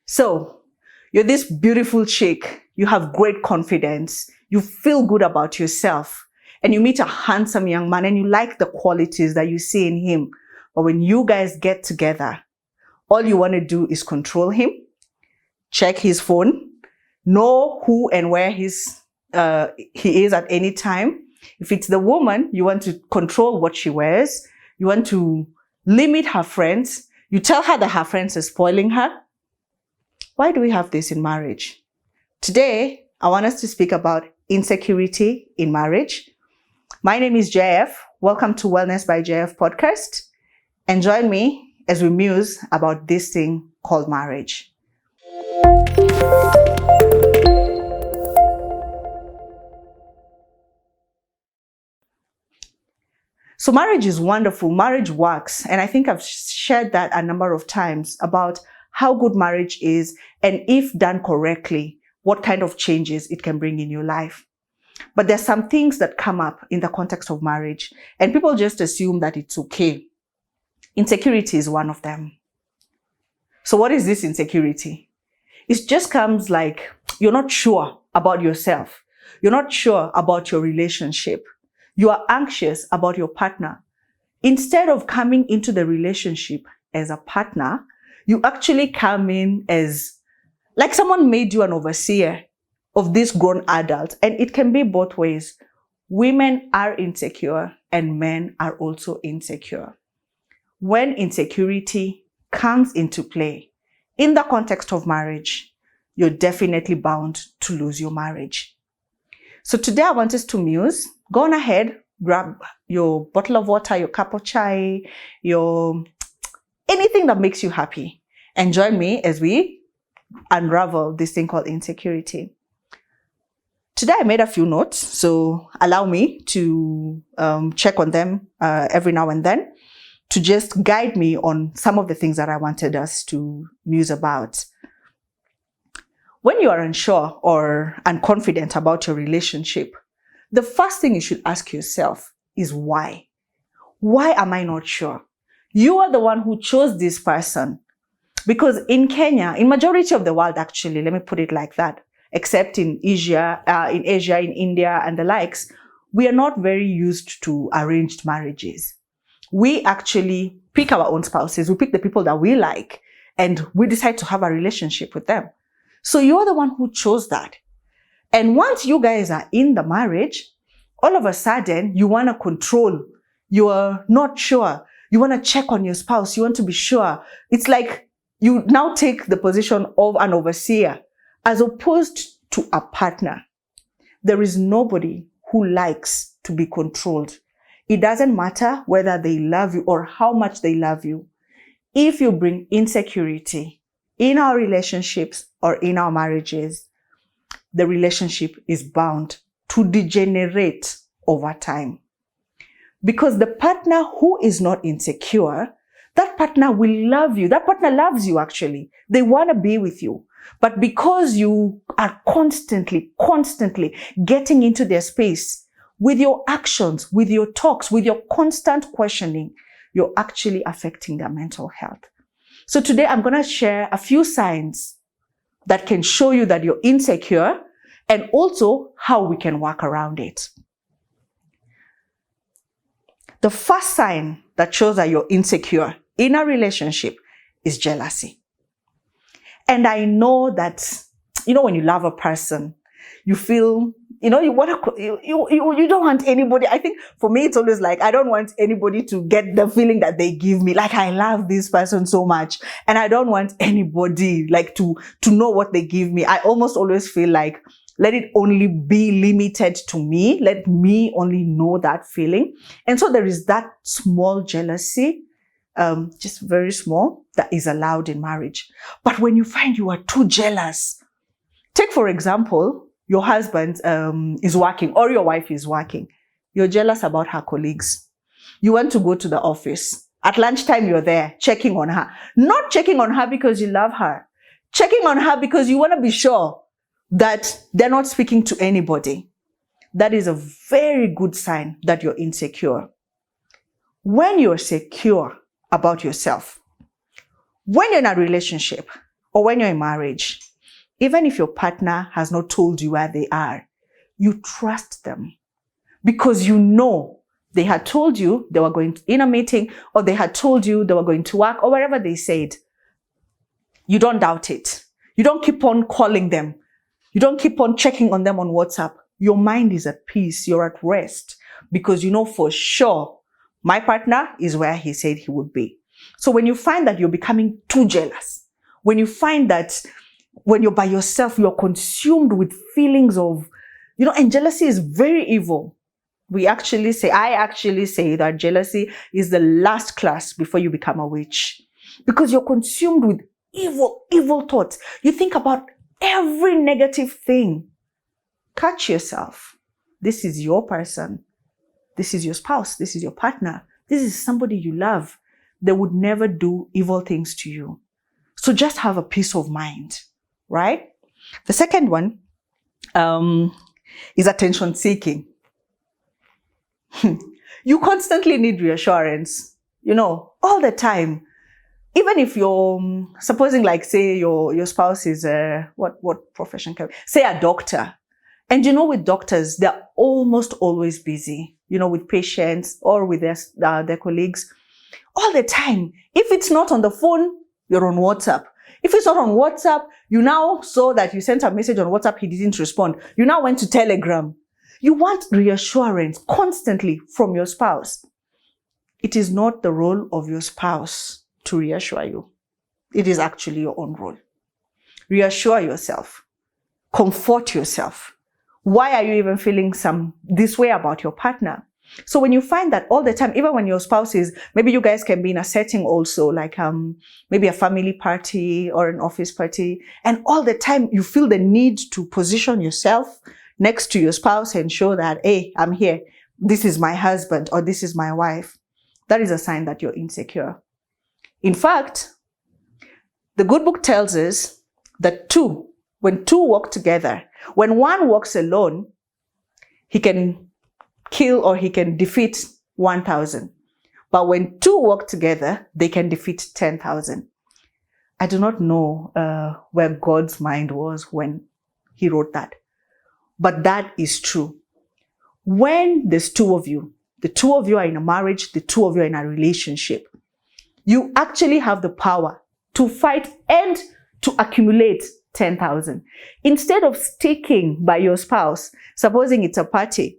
So, you're this beautiful chick, you have great confidence, you feel good about yourself, and you meet a handsome young man and you like the qualities that you see in him. But when you guys get together, all you want to do is control him, check his phone, know who and where he is at any time. If it's the woman, you want to control what she wears. You want to limit her friends. You tell her that her friends are spoiling her. Why do we have this in marriage? Today, I want us to speak about insecurity in marriage. My name is JF. Welcome to Wellness by JF podcast. And join me as we muse about this thing called marriage. So marriage is wonderful. Marriage works. And I think I've shared that a number of times about how good marriage is and if done correctly, what kind of changes it can bring in your life. But there's some things that come up in the context of marriage and people just assume that it's okay. Insecurity is one of them. So what is this insecurity? It just comes like you're not sure about yourself. You're not sure about your relationship. You are anxious about your partner. Instead of coming into the relationship as a partner, you actually come in as like someone made you an overseer of this grown adult. And it can be both ways. Women are insecure and men are also insecure. When insecurity comes into play in the context of marriage, you're definitely bound to lose your marriage. So today I want us to muse. Go on ahead, grab your bottle of water, your cup of chai, your anything that makes you happy. And join me as we unravel this thing called insecurity. Today I made a few notes, so allow me to check on them every now and then to just guide me on some of the things that I wanted us to muse about. When you are unsure or unconfident about your relationship, the first thing you should ask yourself is why? Why am I not sure? You are the one who chose this person. Because in Kenya, in majority of the world actually, let me put it like that, except in Asia, in India and the likes, we are not very used to arranged marriages. We actually pick our own spouses. We pick the people that we like and we decide to have a relationship with them. So you're the one who chose that. And once you guys are in the marriage, all of a sudden you want to control. You are not sure. You want to check on your spouse. You want to be sure. It's like you now take the position of an overseer as opposed to a partner. There is nobody who likes to be controlled. It doesn't matter whether they love you or how much they love you. If you bring insecurity in our relationships or in our marriages, the relationship is bound to degenerate over time. Because the partner who is not insecure, that partner will love you. That partner loves you actually. They want to be with you. But because you are constantly getting into their space with your actions, with your talks, with your constant questioning, you're actually affecting their mental health. So today I'm going to share a few signs that can show you that you're insecure and also how we can work around it. The first sign that shows that you're insecure in a relationship is jealousy. And I know that, when you love a person, you feel, you don't want anybody. I think for me, it's always like, I don't want anybody to get the feeling that they give me. Like, I love this person so much. And I don't want anybody like to know what they give me. I almost always feel like, let it only be limited to me. Let me only know that feeling. And so there is that small jealousy, just very small, that is allowed in marriage. But when you find you are too jealous, take for example, your husband is working or your wife is working. You're jealous about her colleagues. You want to go to the office. At lunchtime, you're there checking on her. Not checking on her because you love her. Checking on her because you want to be sure that they're not speaking to anybody. That is a very good sign that you're insecure. When you're secure about yourself, when you're in a relationship, or when you're in marriage, even if your partner has not told you where they are, you trust them because you know they had told you they were going in a meeting, or they had told you they were going to work, or wherever they said. You don't doubt it. You don't keep on calling them. You don't keep on checking on them on WhatsApp. Your mind is at peace. You're at rest because you know for sure my partner is where he said he would be. So when you find that you're becoming too jealous, when you find that when you're by yourself, you're consumed with feelings of, and jealousy is very evil. I actually say that jealousy is the last class before you become a witch, because you're consumed with evil thoughts. You think about every negative thing. Catch yourself. This is your person. This is your spouse. This is your partner. This is somebody you love. They would never do evil things to you. So just have a peace of mind, right? The second one is attention seeking. You constantly need reassurance, all the time. Even if you're supposing, like, say your spouse is what profession can we? Say a doctor. And with doctors, they're almost always busy, with patients or with their colleagues all the time. If it's not on the phone, you're on WhatsApp. If it's not on WhatsApp, you now saw that you sent a message on WhatsApp, he didn't respond. You now went to Telegram. You want reassurance constantly from your spouse. It is not the role of your spouse to reassure you. It is actually your own role. Reassure yourself. Comfort yourself. Why are you even feeling this way about your partner? So when you find that all the time, even when your spouse is, maybe you guys can be in a setting also, like maybe a family party or an office party, and all the time you feel the need to position yourself next to your spouse and show that, hey, I'm here. This is my husband or this is my wife. That is a sign that you're insecure. In fact, the good book tells us that when two walk together, when one walks alone, he can kill or he can defeat 1,000. But when two walk together, they can defeat 10,000. I do not know where God's mind was when he wrote that. But that is true. When there's two of you, the two of you are in a marriage, the two of you are in a relationship, you actually have the power to fight and to accumulate 10,000. Instead of sticking by your spouse, supposing it's a party,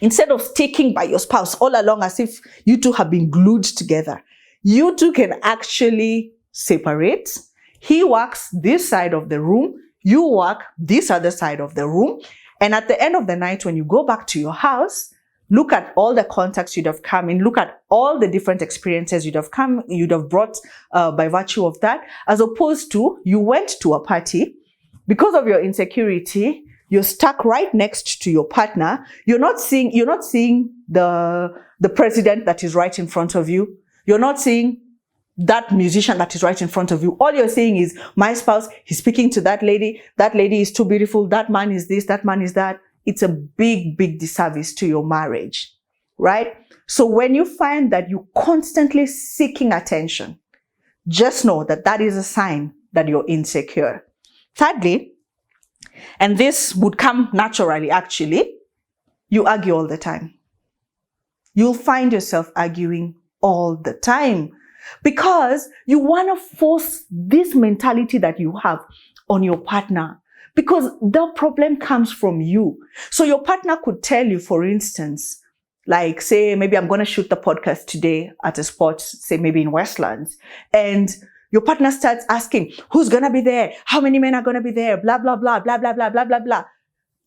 instead of sticking by your spouse all along as if you two have been glued together, you two can actually separate. He works this side of the room, you work this other side of the room. And at the end of the night, when you go back to your house, look at all the contacts you'd have come in, look at all the different experiences you'd have brought by virtue of that, as opposed to you went to a party because of your insecurity. You're stuck right next to your partner. You're not seeing the president that is right in front of you. You're not seeing that musician that is right in front of you. All you're saying is, my spouse, he's speaking to that lady is too beautiful, that man is this, that man is that. It's a big disservice to your marriage, right? So when you find that you're constantly seeking attention, just know that that is a sign that you're insecure. Thirdly, and this would come naturally actually, you argue all the time. You'll find yourself arguing all the time because you want to force this mentality that you have on your partner, because the problem comes from you. So your partner could tell you, for instance, like, say, maybe I'm going to shoot the podcast today at a spot, say maybe in Westlands, and your partner starts asking, who's going to be there? How many men are going to be there? Blah, blah, blah, blah, blah, blah, blah, blah, blah.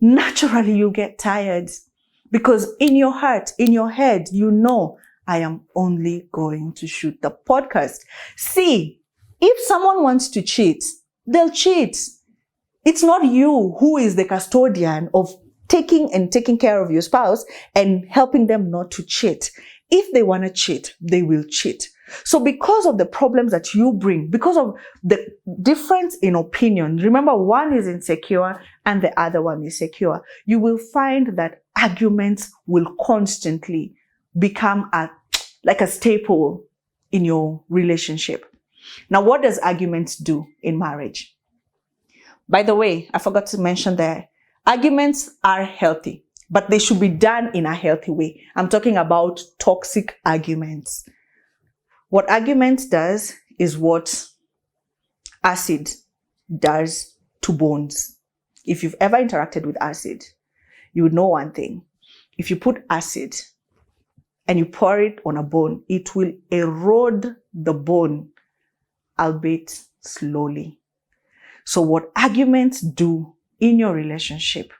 Naturally, you get tired because in your heart, in your head, I am only going to shoot the podcast. See, if someone wants to cheat, they'll cheat. It's not you who is the custodian of taking care of your spouse and helping them not to cheat. If they want to cheat, they will cheat. So because of the problems that you bring, because of the difference in opinion, remember one is insecure and the other one is secure, you will find that arguments will constantly become like a staple in your relationship. Now, what does arguments do in marriage? By the way, I forgot to mention there, arguments are healthy, but they should be done in a healthy way. I'm talking about toxic arguments. What arguments does is what acid does to bones. If you've ever interacted with acid, you would know one thing. If you put acid and you pour it on a bone, it will erode the bone, albeit slowly. So what arguments do in your relationship,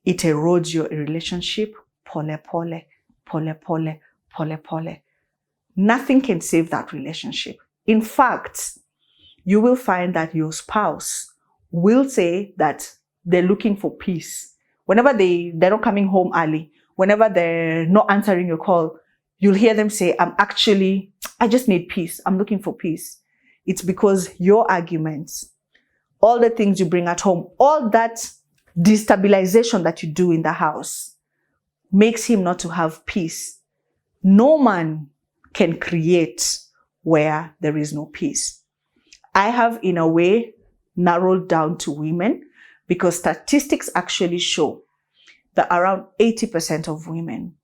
it erodes your relationship, pole, pole, pole, pole, pole, pole. Nothing can save that relationship. In fact, you will find that your spouse will say that they're looking for peace. Whenever they're not coming home early, whenever they're not answering your call, you'll hear them say, I just need peace. I'm looking for peace. It's because your arguments, all the things you bring at home, all that destabilization that you do in the house makes him not to have peace. No man can create where there is no peace. I have, in a way, narrowed down to women because statistics actually show that around 80% of women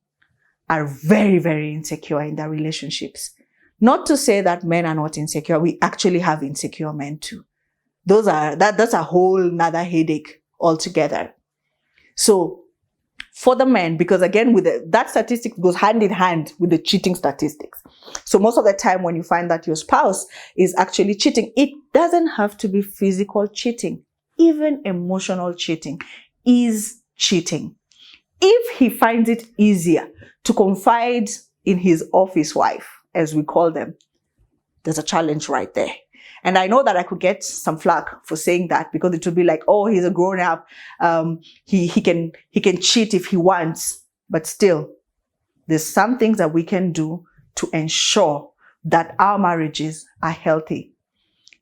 are very, very insecure in their relationships. Not to say that men are not insecure. We actually have insecure men too. That's a whole nother headache altogether. So for the men, because again, that statistic goes hand in hand with the cheating statistics. So most of the time when you find that your spouse is actually cheating, it doesn't have to be physical cheating. Even emotional cheating is cheating. If he finds it easier to confide in his office wife, as we call them, there's a challenge right there. And I know that I could get some flack for saying that because it would be like, oh, he's a grown up. He can cheat if he wants. But still, there's some things that we can do to ensure that our marriages are healthy.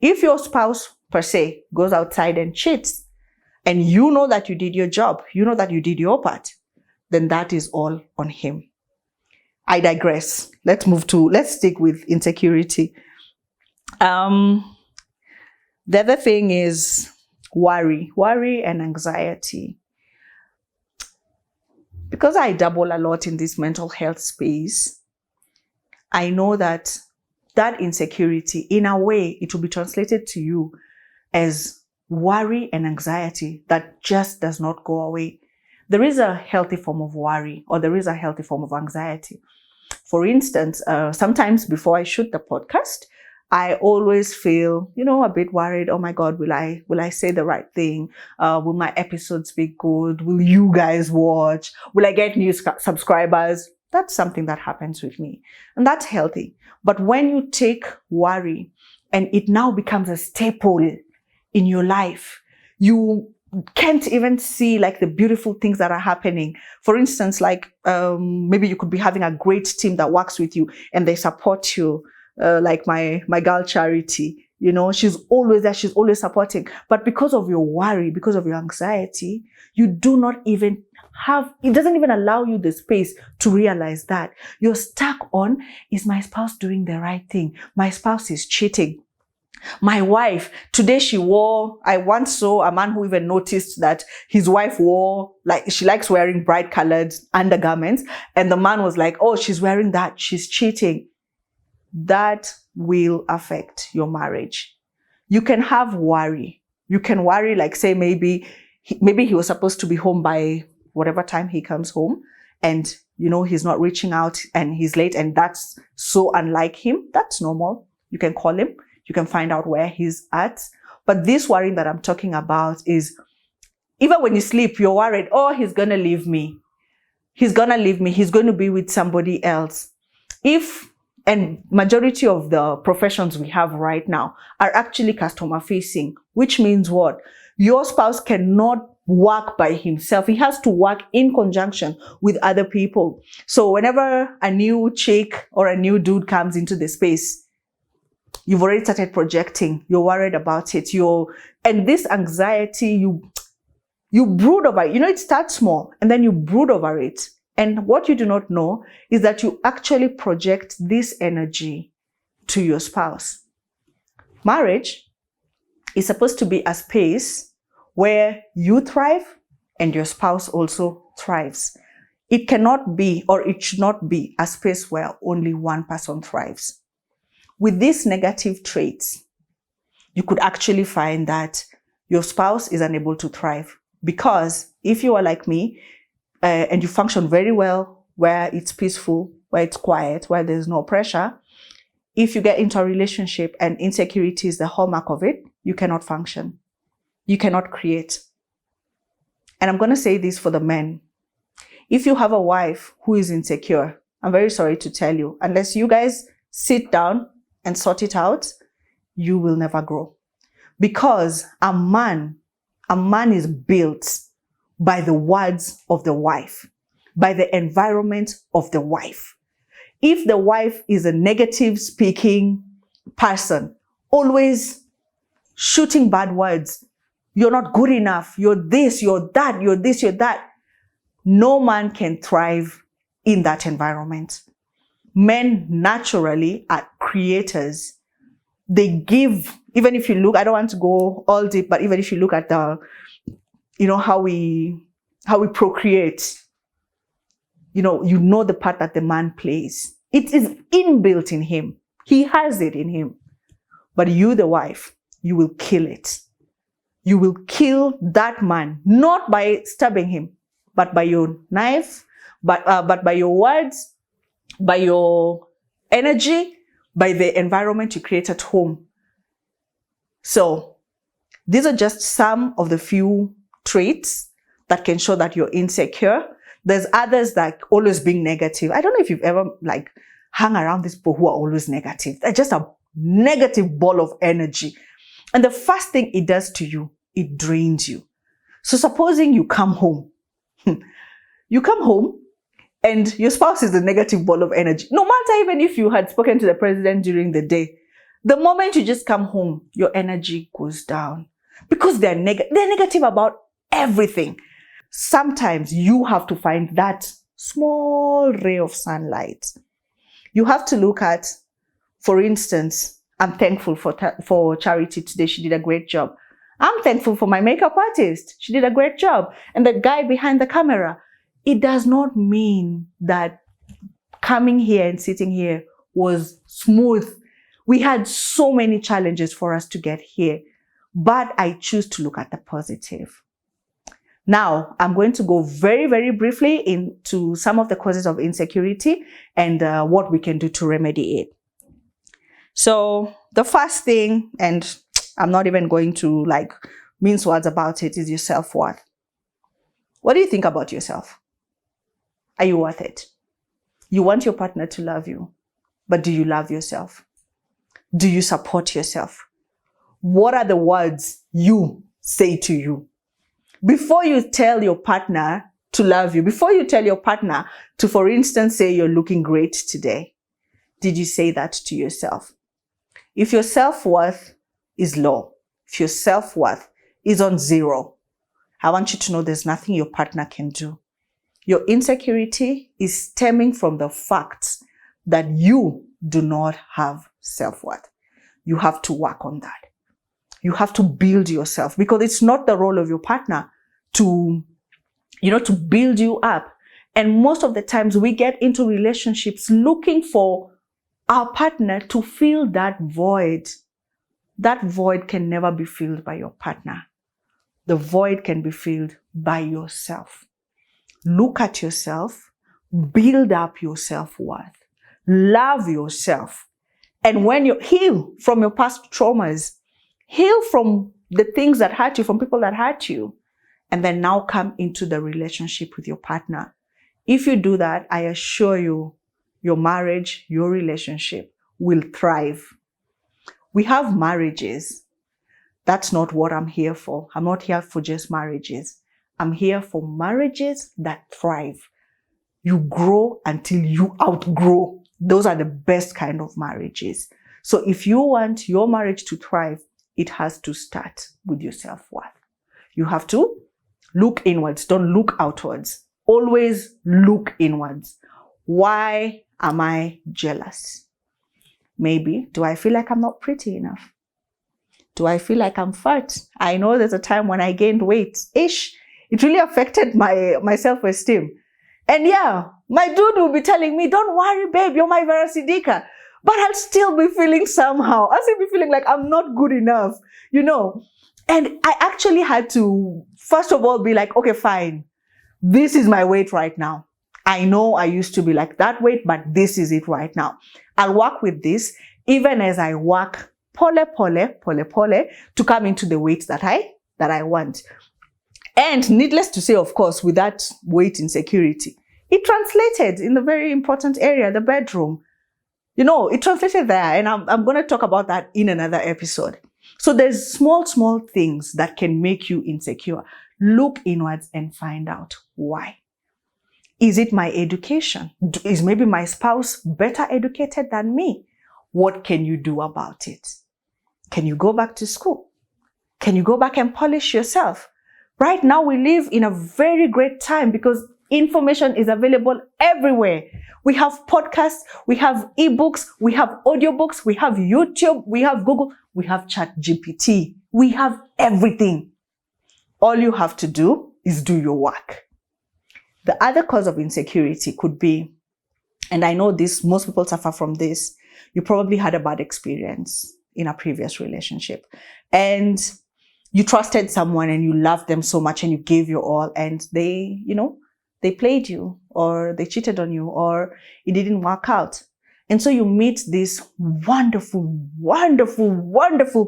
If your spouse per se goes outside and cheats, and you know that you did your job, you know that you did your part, then that is all on him. I digress. Let's stick with insecurity. The other thing is worry and anxiety. Because I dabble a lot in this mental health space, I know that insecurity, in a way, it will be translated to you as worry and anxiety that just does not go away. There is a healthy form of worry or there is a healthy form of anxiety. For instance, sometimes before I shoot the podcast, I always feel, a bit worried. Oh my God, will I say the right thing? Will my episodes be good? Will you guys watch? Will I get new subscribers? That's something that happens with me. And that's healthy. But when you take worry and it now becomes a staple in your life, you can't even see like the beautiful things that are happening. For instance, like maybe you could be having a great team that works with you and they support you. Like my girl Charity, she's always there, she's always supporting. But because of your worry, because of your anxiety, you do not even it doesn't even allow you the space to realize that. You're stuck on, is my spouse doing the right thing? My spouse is cheating. My wife, today I once saw a man who even noticed that his wife she likes wearing bright colored undergarments. And the man was like, oh, she's wearing that, she's cheating. That will affect your marriage. You can have worry. You can worry, like say maybe he was supposed to be home by whatever time he comes home and, he's not reaching out and he's late and that's so unlike him. That's normal. You can call him. You can find out where he's at. But this worrying that I'm talking about is even when you sleep, you're worried, oh, he's going to leave me. He's going to leave me. He's going to be with somebody else. And majority of the professions we have right now are actually customer facing, which means what? Your spouse cannot work by himself. He has to work in conjunction with other people. So whenever a new chick or a new dude comes into the space, you've already started projecting. You're worried about it. And this anxiety, you brood over it. It starts small and then you brood over it. And what you do not know is that you actually project this energy to your spouse. Marriage is supposed to be a space where you thrive and your spouse also thrives. It cannot be, or it should not be, a space where only one person thrives. With these negative traits, you could actually find that your spouse is unable to thrive. Because if you are like me, and you function very well where it's peaceful, where it's quiet, where there's no pressure, if you get into a relationship and insecurity is the hallmark of it, you cannot function. You cannot create. And I'm going to say this for the men. If you have a wife who is insecure, I'm very sorry to tell you, unless you guys sit down and sort it out, you will never grow. Because a man is built by the words of the wife, by the environment of the wife. If the wife is a negative speaking person, always shooting bad words, you're not good enough, you're this, you're that, you're this, you're that, no man can thrive in that environment. Men naturally are creators. They give, even if you look, I don't want to go all deep, but even if you look at the, how we procreate, you know the part that the man plays. It is inbuilt in him. He has it in him. But you, the wife, you will kill it. You will kill that man, not by stabbing him, but by your knife, but by your words, by your energy, by the environment you create at home. So these are just some of the few traits that can show that you're insecure. There's others like always being negative. I don't know if you've ever hung around these people who are always negative. They're just a negative ball of energy. And the first thing it does to you, it drains you. So supposing you come home, and your spouse is a negative ball of energy. No matter even if you had spoken to the president during the day, the moment you just come home, your energy goes down because they're negative about everything. Sometimes you have to find that small ray of sunlight. You have to look at, for instance, I'm thankful for Charity today. She did a great job. I'm thankful for my makeup artist. She did a great job. And the guy behind the camera. It does not mean that coming here and sitting here was smooth. We had so many challenges for us to get here, but I choose to look at the positive. Now, I'm going to go very, very briefly into some of the causes of insecurity and what we can do to remedy it. So the first thing, and I'm not even going to mince words about it, is your self-worth. What do you think about yourself? Are you worth it? You want your partner to love you, but do you love yourself? Do you support yourself? What are the words you say to you? Before you tell your partner to love you, before you tell your partner to, for instance, say you're looking great today, did you say that to yourself? If your self-worth is low, if your self-worth is on 0, I want you to know there's nothing your partner can do. Your insecurity is stemming from the fact that you do not have self-worth. You have to work on that. You have to build yourself, because it's not the role of your partner to build you up. And most of the times we get into relationships looking for our partner to fill that void. That void can never be filled by your partner. The void can be filled by yourself. Look at yourself, build up your self-worth, love yourself. And when you heal from your past traumas, heal from the things that hurt you, from people that hurt you, and then now come into the relationship with your partner. If you do that, I assure you, your marriage, your relationship will thrive. We have marriages. That's not what I'm here for. I'm not here for just marriages. I'm here for marriages that thrive. You grow until you outgrow. Those are the best kind of marriages. So if you want your marriage to thrive, it has to start with your self-worth. You have to look inwards. Don't look outwards. Always look inwards. Why am I jealous? Maybe, do I feel like I'm not pretty enough? Do I feel like I'm fat? I know there's a time when I gained weight. Ish. It really affected my self-esteem. And yeah, my dude will be telling me, don't worry, babe, you're my Vera Sidika. But I'll still be feeling somehow. I'll still be feeling like I'm not good enough, you know. And I actually had to, first of all, be like, okay, fine. This is my weight right now. I know I used to be like that weight, but this is it right now. I'll work with this, even as I work pole to come into the weight that I want. And needless to say, of course, with that weight insecurity, it translated in the very important area, the bedroom. You know, it translated there, and I'm going to talk about that in another episode. So there's small things that can make you insecure. Look inwards and find out why. Is it my education? Is maybe my spouse better educated than me? What can you do about it? Can you go back to school? Can you go back and polish yourself? Right now, we live in a very great time because information is available everywhere. We have podcasts, we have ebooks, we have audiobooks, we have YouTube, we have Google, we have ChatGPT. We have everything. All you have to do is do your work. The other cause of insecurity could be, and I know this, most people suffer from this, you probably had a bad experience in a previous relationship. And you trusted someone and you loved them so much and you gave your all, and they played you, or they cheated on you, or it didn't work out. And so you meet this wonderful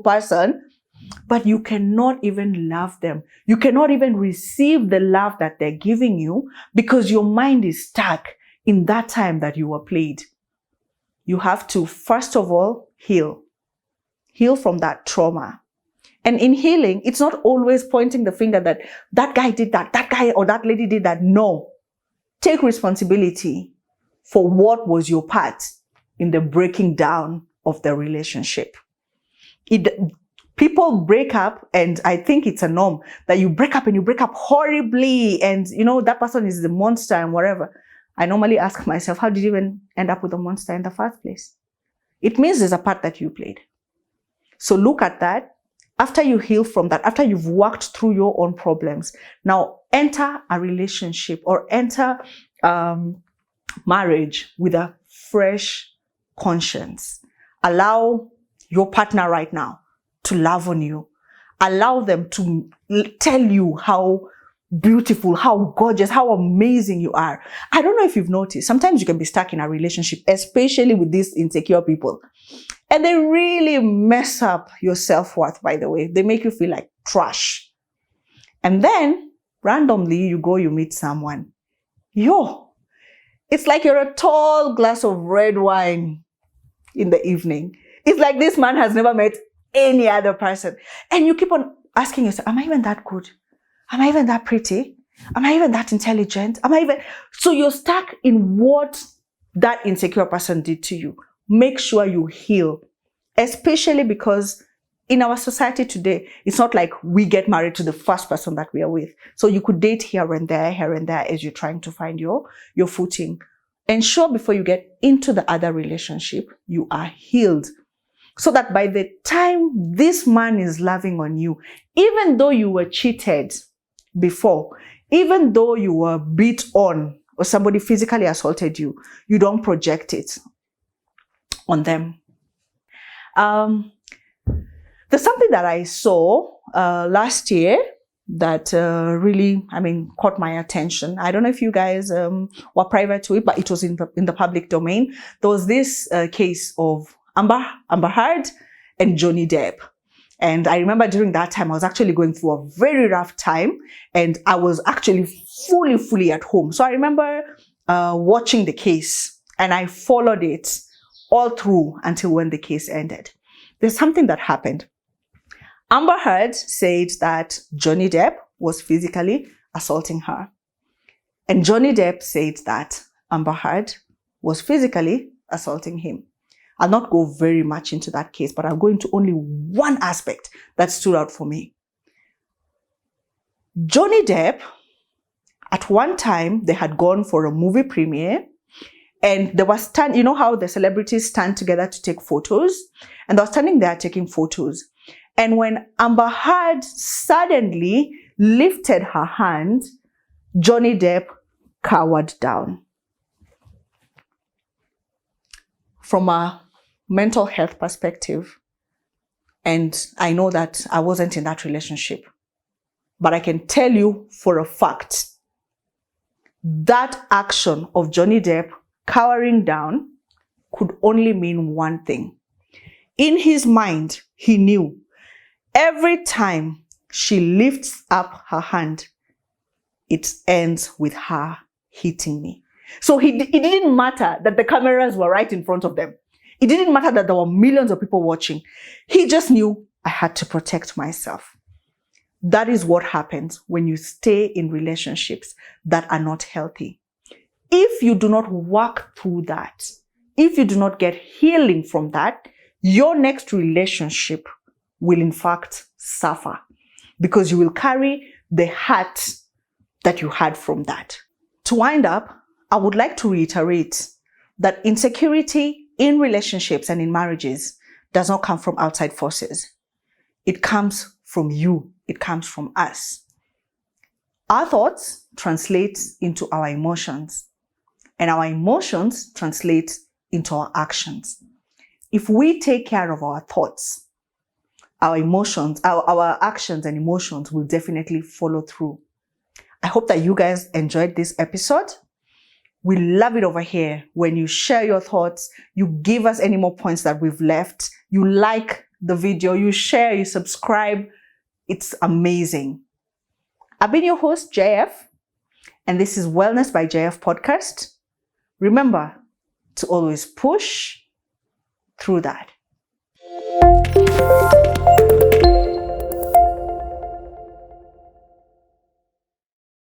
person, but you cannot even love them. You cannot even receive the love that they're giving you because your mind is stuck in that time that you were played. You have to, first of all, heal from that trauma. And in healing, it's not always pointing the finger that guy did that guy or that lady did that. No. Take responsibility for what was your part in the breaking down of the relationship. People break up, and I think it's a norm that you break up and you break up horribly, and that person is the monster and whatever. I normally ask myself, how did you even end up with a monster in the first place? It means there's a part that you played. So look at that. After you heal from that, after you've worked through your own problems, now enter a relationship or enter marriage with a fresh conscience. Allow your partner right now to love on you. Allow them to tell you how beautiful, how gorgeous, how amazing you are. I don't know if you've noticed, sometimes you can be stuck in a relationship, especially with these insecure people. And they really mess up your self-worth, by the way. They make you feel like trash. And then, randomly, you meet someone. It's like you're a tall glass of red wine in the evening. It's like this man has never met any other person. And you keep on asking yourself, am I even that good? Am I even that pretty? Am I even that intelligent? So you're stuck in what that insecure person did to you. Make sure you heal, especially because in our society today, it's not like we get married to the first person that we are with. So you could date here and there as you're trying to find your footing. Ensure before you get into the other relationship, you are healed. So that by the time this man is loving on you, even though you were cheated before, even though you were beat on or somebody physically assaulted you, you don't project it on them. There's something that I saw last year that really, caught my attention. I don't know if you guys were private to it, but it was in the public domain. There was this case of Amber Heard and Johnny Depp. And I remember during that time, I was actually going through a very rough time, and I was actually fully at home. So I remember watching the case, and I followed it all through until when the case ended. There's something that happened. Amber Heard said that Johnny Depp was physically assaulting her. And Johnny Depp said that Amber Heard was physically assaulting him. I'll not go very much into that case, but I'll go into only one aspect that stood out for me. Johnny Depp, at one time, they had gone for a movie premiere, and they were you know how the celebrities stand together to take photos? And they were standing there taking photos. And when Amber Heard suddenly lifted her hand, Johnny Depp cowered down. From a mental health perspective, and I know that I wasn't in that relationship, but I can tell you for a fact, that action of Johnny Depp cowering down could only mean one thing. In his mind, he knew every time she lifts up her hand, it ends with her hitting me. So it didn't matter that the cameras were right in front of them. It didn't matter that there were millions of people watching. He just knew I had to protect myself. That is what happens when you stay in relationships that are not healthy. If you do not work through that, if you do not get healing from that, your next relationship will in fact suffer because you will carry the hurt that you had from that. To wind up, I would like to reiterate that insecurity in relationships and in marriages does not come from outside forces. It comes from you. It comes from us. Our thoughts translate into our emotions, and our emotions translate into our actions. If we take care of our thoughts, our emotions, our actions and emotions will definitely follow through. I hope that you guys enjoyed this episode. We love it over here when you share your thoughts, you give us any more points that we've left, you like the video, you share, you subscribe. It's amazing. I've been your host, JF, and this is Wellness by JF podcast. Remember to always push through that.